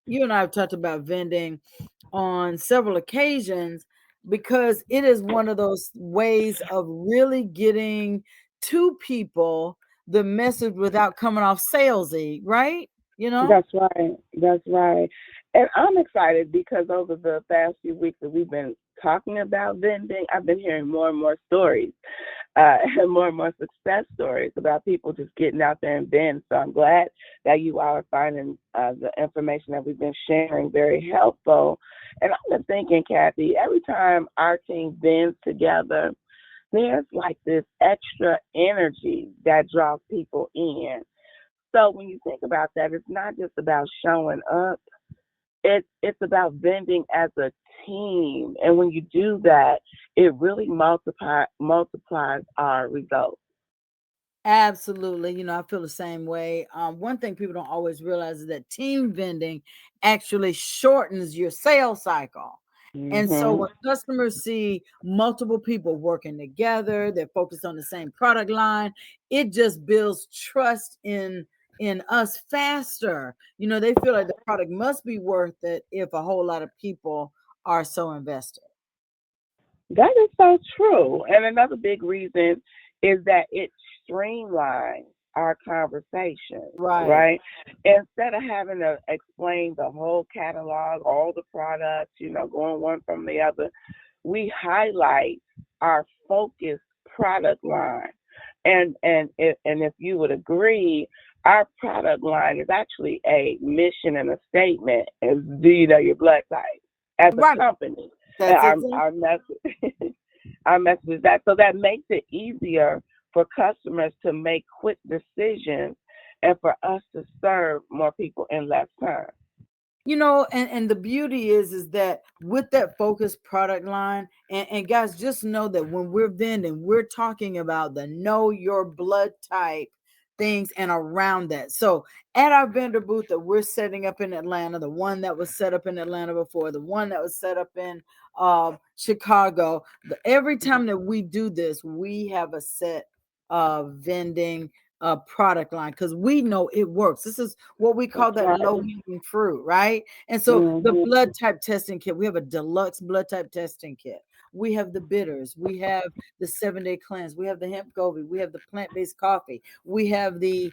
You and I have talked about vending on several occasions because it is one of those ways of really getting to people the message without coming off salesy, right? You know? That's right. That's right. And I'm excited because over the past few weeks that we've been talking about vending, I've been hearing more and more stories, and more success stories about people just getting out there and vend. So I'm glad that you all are finding the information that we've been sharing very helpful. And I've been thinking, Kathy, every time our team vends together, there's like this extra energy that draws people in. So when you think about that, it's not just about showing up. It's about vending as a team, and when you do that, it really multiplies our results. Absolutely. You know, I feel the same way. One thing people don't always realize is that team vending actually shortens your sales cycle. And so Mhm. when customers see multiple people working together, they're focused on the same product line, it just builds trust in us faster. You know, they feel like the product must be worth it if a whole lot of people are so invested. That is so true. And another big reason is that it streamlines our conversations, Right. right? Instead of having to explain the whole catalog, all the products, going one from the other, we highlight our focused product line. And if you would agree, our product line is actually a mission and a statement. Is do you know your blood type as a Right. company? And That's our exactly. our message our message is that, so that makes it easier for customers to make quick decisions and for us to serve more people in less time. You know, and the beauty is that with that focused product line, and guys, just know that when we're vending, we're talking about the know your blood type things and around that. So at our vendor booth that we're setting up in Atlanta, the one that was set up in Atlanta before, the one that was set up in Chicago, every time that we do this, we have a set of vending product line because we know it works. This is what we call That's that low right. hanging fruit, right? And so the Hmm. blood type testing kit, we have a deluxe blood type testing kit. We have the bitters, we have the 7 day cleanse, we have the hemp goby, we have the plant-based coffee, we have the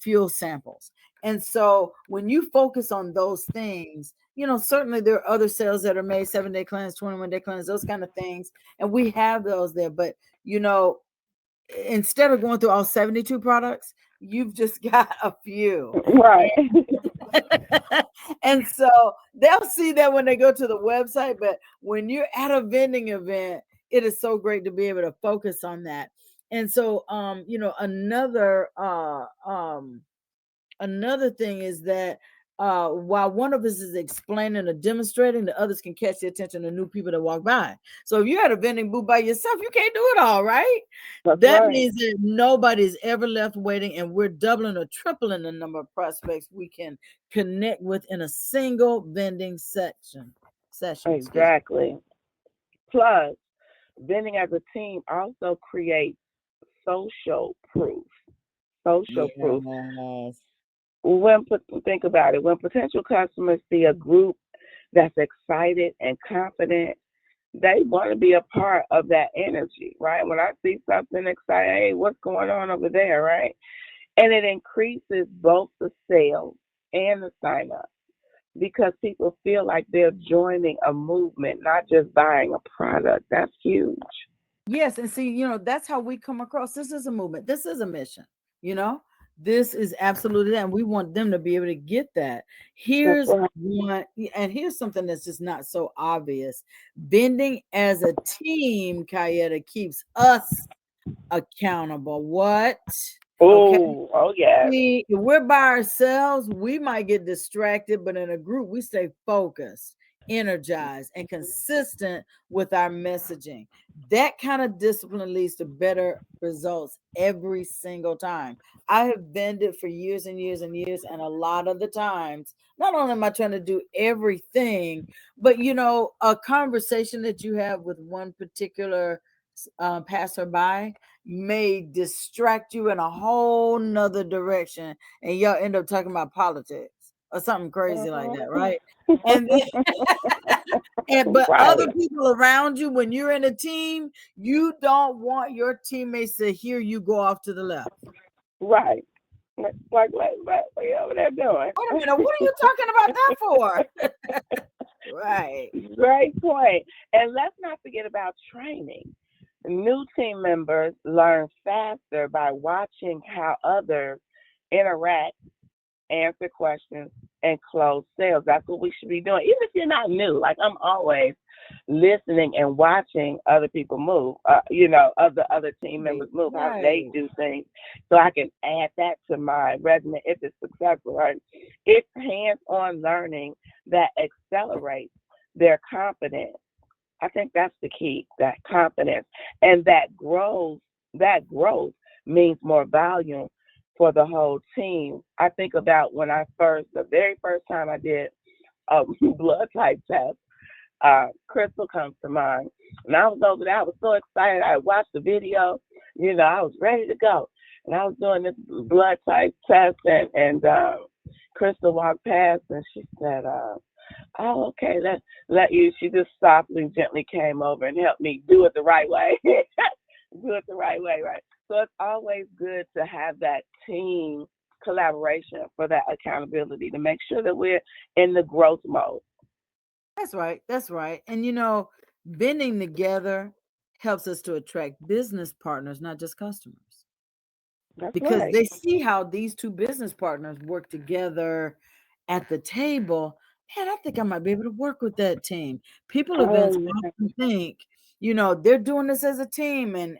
fuel samples. And so when you focus on those things, you know, certainly there are other sales that are made 7 day cleanse, 21 day cleanse, those kind of things. And we have those there. But you know, instead of going through all 72 products, you've just got a few. Right. And so they'll see that when they go to the website. But when you're at a vending event, it is so great to be able to focus on that. And so, you know, another thing is that while one of us is explaining or demonstrating, the others can catch the attention of new people that walk by. So if you're at a vending booth by yourself, you can't do it all, right? That's That right. means that nobody's ever left waiting, and we're doubling or tripling the number of prospects we can connect with in a single vending session. Excuse me. Exactly. Plus, vending as a team also creates social proof. Social proof. Yes. Think about it. When potential customers see a group that's excited and confident, they want to be a part of that energy, right? When I see something exciting, hey, what's going on over there, right? And it increases both the sales and the sign up because people feel like they're joining a movement, not just buying a product. That's huge. Yes, and see, you know, that's how we come across. This is a movement. This is a mission. You know, this is absolutely that. And we want them to be able to get that. That's Here's right. one, and here's something that's just not so obvious. Bending as a team, Kayetta, keeps us accountable. What? Okay. Oh, oh yes. See, if we're by ourselves, we might get distracted, but in a group, we stay focused, energized, and consistent with our messaging. That kind of discipline leads to better results every single time. I have vended for years and years and years, and a lot of the times, not only am I trying to do everything, but you know, a conversation that you have with one particular passerby may distract you in a whole nother direction and y'all end up talking about politics. or something crazy like that, Mhm. right? And then, and but other Right, people around you, when you're in a team, you don't want your teammates to hear you go off to the left. right. What are you over there doing? Wait a minute, what are you talking about that for? Right. Great point. And let's not forget about training. New team members learn faster by watching how others interact, answer questions, and close sales. That's what we should be doing. Even if you're not new, like I'm always listening and watching other people move, other team members move, how they Right. do things, so I can add that to my resume if it's successful. Right? It's hands-on learning that accelerates their confidence. I think that's the key, that confidence. And that growth means more volume for the whole team. I think about when the very first time I did a blood type test, Crystal comes to mind. And I was over there, I was so excited. I watched the video, I was ready to go. And I was doing this blood type test, and Crystal walked past and she said, oh, okay. Let you. She just softly, gently came over and helped me do it the right way. Do it the right way, right? So it's always good to have that team collaboration for that accountability to make sure that we're in the growth mode. That's right. That's right. And bending together helps us to attract business partners, not just customers, That's because right. they see how these two business partners work together at the table. Man, I think I might be able to work with that team. People Oh, events yeah. often think, they're doing this as a team, and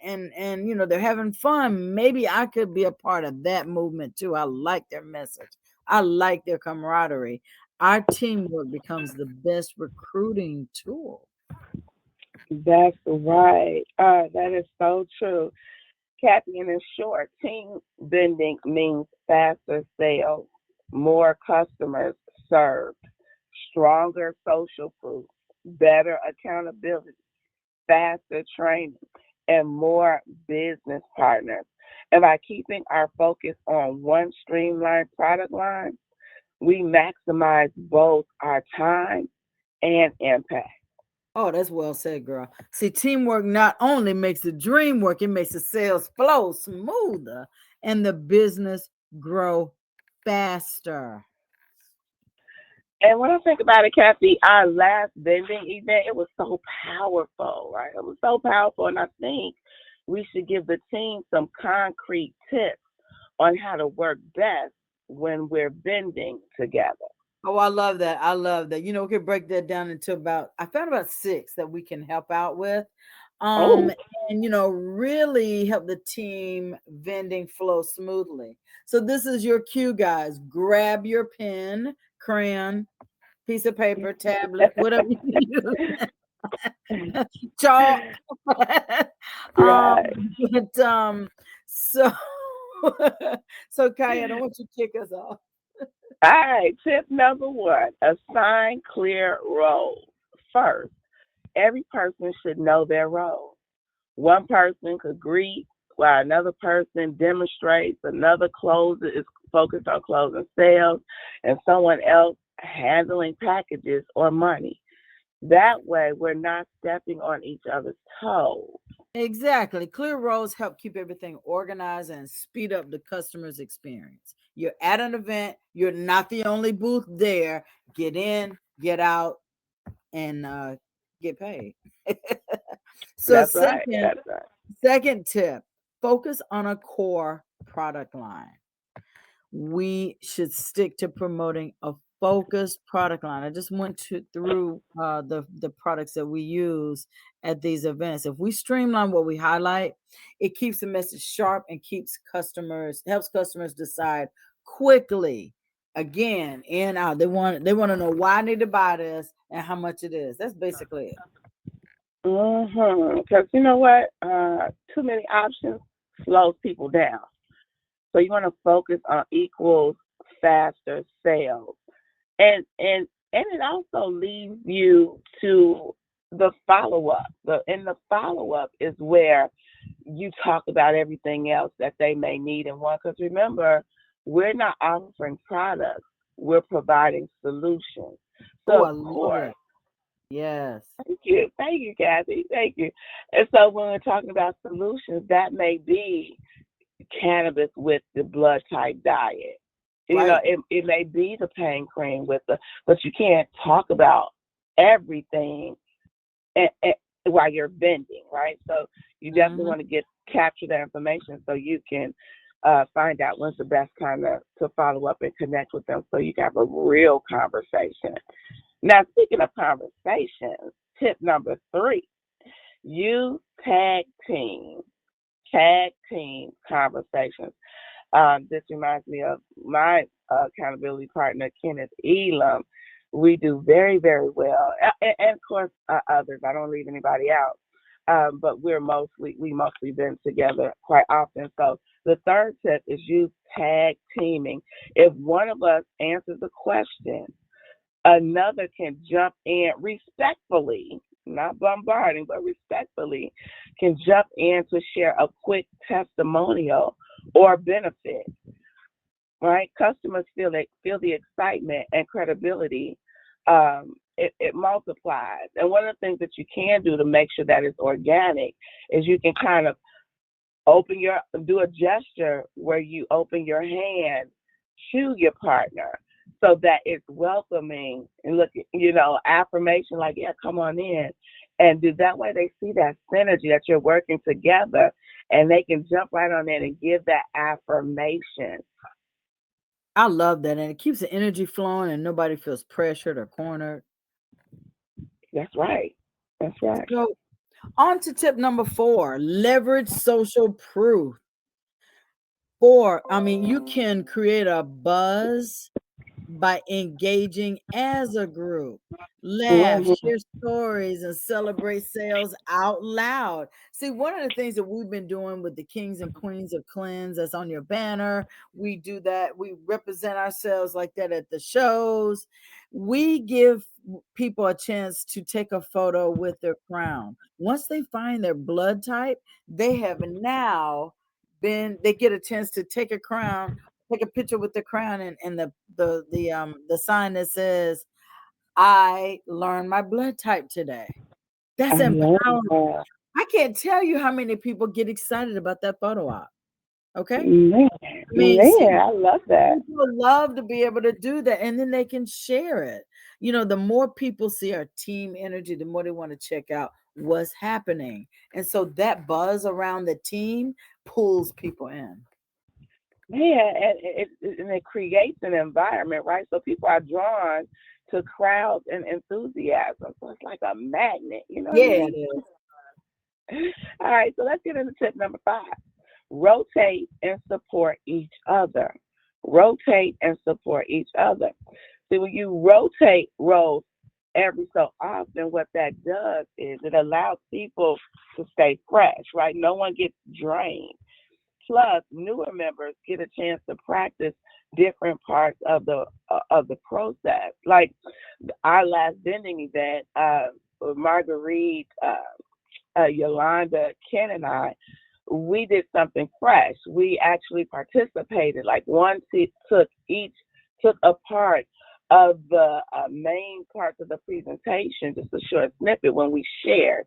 they're having fun. Maybe I could be a part of that movement too. I like their message. I like their camaraderie. Our teamwork becomes the best recruiting tool. That's right. That is so true. Kathy, and in short, team bending means faster sales, more customers served, stronger social proof, better accountability, faster training, and more business partners. And by keeping our focus on one streamlined product line, we maximize both our time and impact. Oh, that's well said, girl. See, teamwork not only makes the dream work, it makes the sales flow smoother and the business grow faster. And when I think about it, Kathy, our last vending event, it was so powerful, right? It was so powerful. And I think we should give the team some concrete tips on how to work best when we're vending together. Oh, I love that. I love that. We can break that down into I found about six that we can help out with. Um, Oh, and really help the team vending flow smoothly. So this is your cue, guys. Grab your pen, crayon, piece of paper, tablet, whatever you use. Chalk. um, right. but so so Kaya, I don't want you to kick us off. All right. Tip number one, assign clear roles. First, every person should know their role. One person could greet while another person demonstrates, another closes is focused on closing sales, and someone else handling packages or money. That way we're not stepping on each other's toes. Exactly. Clear roles help keep everything organized and speed up the customer's experience. You're at an event, you're not the only booth there. Get in, get out, and get paid. So That's right. second, That's right. second tip, focus on a core product line. We should stick to promoting a focused product line. I just went through the products that we use at these events. If we streamline what we highlight, it keeps the message sharp and helps customers decide quickly. Again, in out. They want to know why I need to buy this and how much it is. That's basically it. Because you know what? Too many options slows people down. So you want to focus on equals faster sales. And it also leads you to the follow up. The follow up is where you talk about everything else that they may need and want. Because remember, we're not offering products. we're providing solutions. So Oh, of I love course, that. Yes. thank you, Kathy, thank you. And so when we're talking about solutions, that may be cannabis with the blood type diet. You know, Right. it may be the pain cream with the, but you can't talk about everything and while you're bending, right? So you definitely Hmm. want to get capture that information so you can find out when's the best time to follow up and connect with them so you can have a real conversation. Now, speaking of conversations, tip number 3, use tag team conversations. This reminds me of my accountability partner, Kenneth Elam. We do very, very well, and of course others. I don't leave anybody out, but we mostly been together quite often. So the third tip is use tag teaming. If one of us answers a question, another can jump in respectfully, not bombarding, but respectfully, can jump in to share a quick testimonial or benefit. Right? Customers feel the excitement and credibility. It multiplies. And one of the things that you can do to make sure that it's organic is you can kind of do a gesture where you open your hand to your partner so that it's welcoming and look, affirmation like, yeah, come on in. And do that way they see that synergy that you're working together and they can jump right on in and give that affirmation. I love that. And it keeps the energy flowing and nobody feels pressured or cornered. That's right. That's right. So, on to tip number 4, leverage social proof. 4, I mean, you can create a buzz by engaging as a group. Laugh, Mm-hmm. share stories, and celebrate sales out loud. See, one of the things that we've been doing with the Kings and Queens of Cleanse that's on your banner, we do that. We represent ourselves like that at the shows. We give people a chance to take a photo with their crown. Once they find their blood type, they have now they get a chance to take a picture with the crown and the sign that says, I learned my blood type today. That's I love empowering. that. I can't tell you how many people get excited about that photo op. Okay. Man, I mean, see, man, I love that. people love to be able to do that and then they can share it. The more people see our team energy, the more they want to check out what's happening. And so that buzz around the team pulls people in. Man, and it creates an environment, right? So people are drawn to crowds and enthusiasm. So it's like a magnet, you know what I Yeah, mean? it is. All right, so let's get into tip number 5. Rotate and support each other. Rotate and support each other. See, when you rotate roles every so often, what that does is it allows people to stay fresh, right? No one gets drained. Plus, newer members get a chance to practice different parts of the process. Like our last vending event, Marguerite, Yolanda, Ken, and I, we did something fresh. We actually participated. Like one took a part of the main parts of the presentation, just a short snippet when we shared.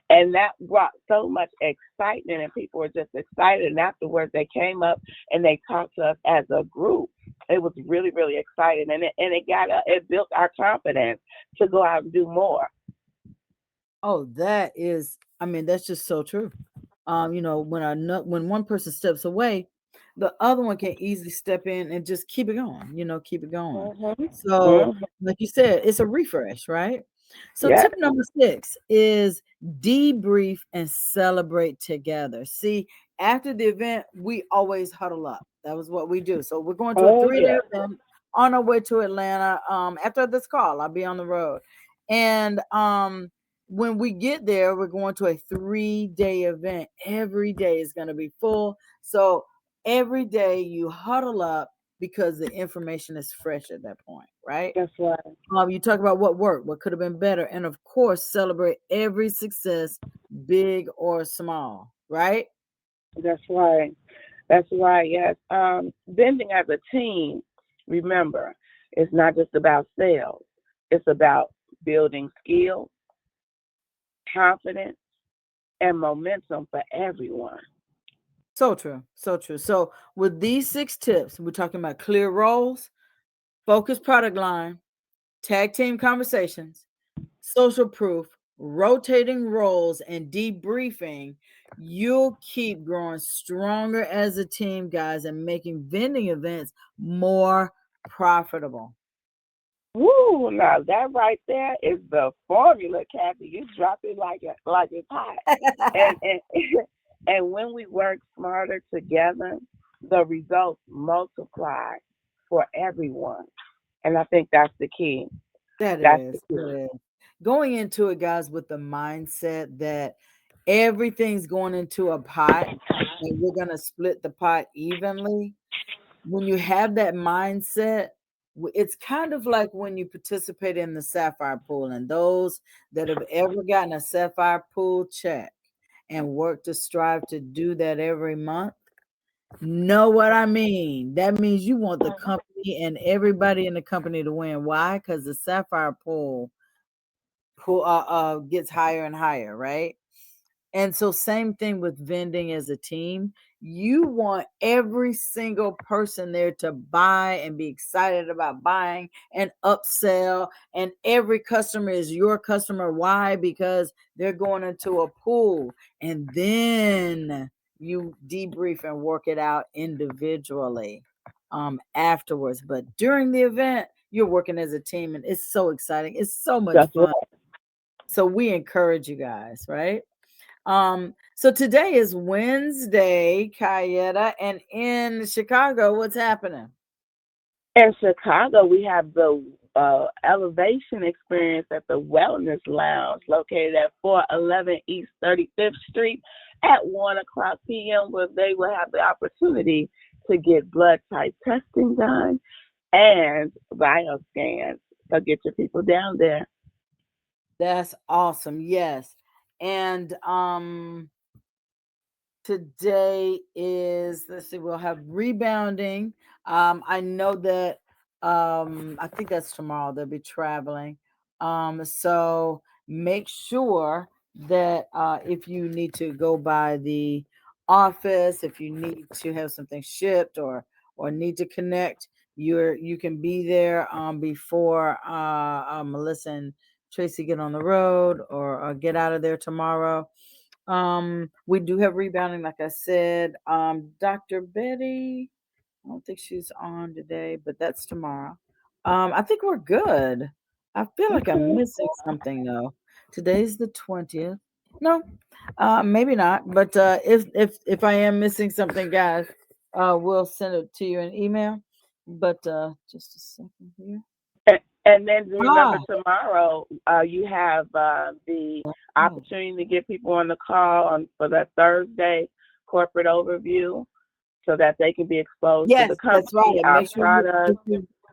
And that brought so much excitement, and people were just excited. And afterwards, they came up and they talked to us as a group. It was really, really exciting, and it built our confidence to go out and do more. Oh, that is, I mean, that's just so true. When one person steps away, the other one can easily step in and just keep it going, keep it going. Mhm. So, Mhm. like you said, it's a refresh, right? So, Yeah. tip number 6 is debrief and celebrate together. See, after the event, we always huddle up. That was what we do. So, we're going to a Oh 3-day yeah. event on our way to Atlanta. After this call, I'll be on the road. And when we get there, we're going to a 3-day event. Every day is going to be full. So every day you huddle up because the information is fresh at that point, right? That's right. You talk about what worked, what could have been better, and of course, celebrate every success, big or small, right? That's right. That's right. Yes. Bending as a team. Remember, It's not just about sales. It's about building skill, confidence, and momentum for everyone. So true. So true. So with these 6 tips, we're talking about clear roles, focused product line, tag team conversations, social proof, rotating roles, and debriefing. You'll keep growing stronger as a team, guys, and making vending events more profitable. Woo! Now that right there is the formula, Kathy. You drop it like it's hot. And and when we work smarter together, the results multiply for everyone. And I think that's the key. That That's the is, key. that is. Going into it, guys, with the mindset that everything's going into a pot and we're going to split the pot evenly. When you have that mindset, it's kind of like when you participate in the sapphire pool, and those that have ever gotten a sapphire pool check and work to strive to do that every month know what I mean. That means you want the company and everybody in the company to win. Why? Because the sapphire pool gets higher and higher, right? And so, same thing with vending as a team. You want every single person there to buy and be excited about buying and upsell. And every customer is your customer. Why? Because they're going into a pool. And then you debrief and work it out individually afterwards. But during the event, you're working as a team, and it's so exciting. It's so much That's fun. right. So we encourage you guys, right? So today is Wednesday, Kayetta, and in Chicago, what's happening? In Chicago, we have the elevation experience at the Wellness Lounge located at 411 East 35th Street at 1 o'clock p.m., where they will have the opportunity to get blood type testing done and bioscans. So get your people down there. That's awesome. Yes. And today is, let's see, we'll have rebounding. I know that I think that's tomorrow they'll be traveling. So make sure that if you need to go by the office, if you need to have something shipped or need to connect, you can be there before Melissa and Tracy get on the road or get out of there tomorrow. We do have rebounding, like I said. Dr. Betty, I don't think she's on today, but that's tomorrow. I think we're good. I feel like I'm Okay. missing something though. Today's the 20th. No, maybe not. But if I am missing something, guys, we'll send it to you in email. But just a second here. And then remember Ah, tomorrow, you have the oh, opportunity to get people on the call for that Thursday corporate overview so that they can be exposed to the yes, that's company, right. our Make sure products.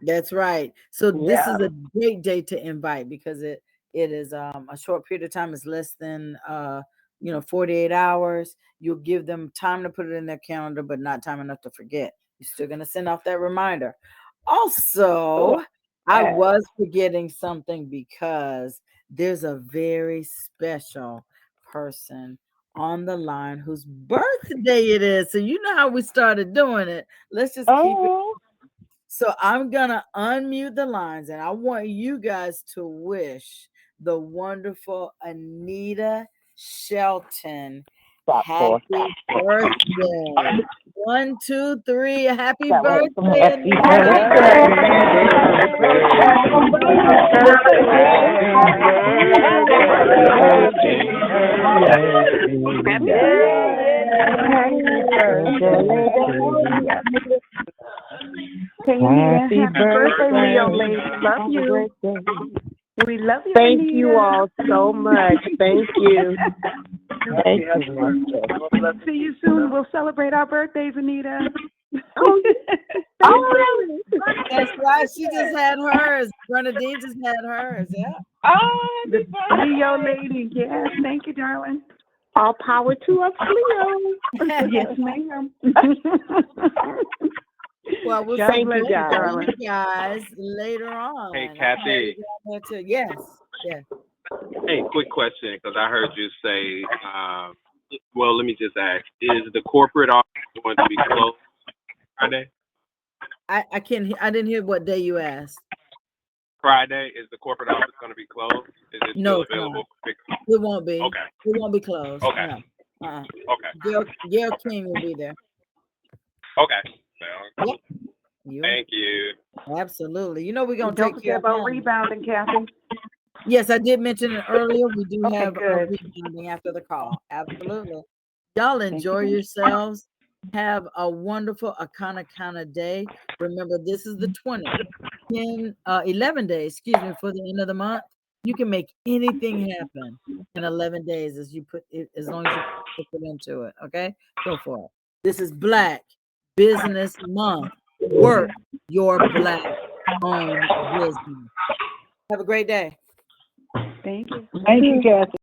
that's right. So this Yeah. is a great day to invite because it is a short period of time. It's less than 48 hours. You'll give them time to put it in their calendar, but not time enough to forget. You're still gonna send off that reminder. Also, I Yeah. was forgetting something because there's a very special person on the line whose birthday it is. So you know how we started doing it. Let's just keep it. Oh, So I'm gonna unmute the lines and I want you guys to wish the wonderful Anita Shelton stop for happy birthday. One, two, three. Happy that way. birthday, Happy Anita. birthday, Happy happy Hey, Anita, happy happy birthday, Leo birthday, lady. Love happy you. birthday. We love you, Thank you Anita. all so much. Thank you. Thank you. See you soon. We'll celebrate our birthdays, Anita. Oh, Oh, That's right. She just had hers. Bernadine just had hers. Yeah. oh, The Leo lady. Yes, thank you, darling. all power to us, Leo. Yes, ma'am. Well, we'll God see bless you, darling. you guys later on. Hey, I'm Kathy. glad to- Yes, yes. Hey, quick question, because I heard you say, well, let me just ask, is the corporate office going to be closed Friday? I can't. I didn't hear what day you asked. Friday, is the corporate office going to be closed? Is it No, still it's not. available for pickup? It won't be. Okay. It won't be closed. Okay. No. Okay. Gail King will be there. Okay. Well, Yep. You thank you. absolutely. You know we're gonna Don't take forget care of about him. rebounding, Kathy. Yes, I did mention it earlier. We do Okay, have a good. rebounding after the call. Absolutely. Y'all enjoy you. yourselves. Have a wonderful Akana day. Remember, this is the 20th, 11 days, excuse me, for the end of the month. You can make anything happen in 11 days as you put it, as long as you put into it. Okay, go for it. This is Black Business Month. Work your Black owned business. Have a great day. Thank you. Thank you, Kathy.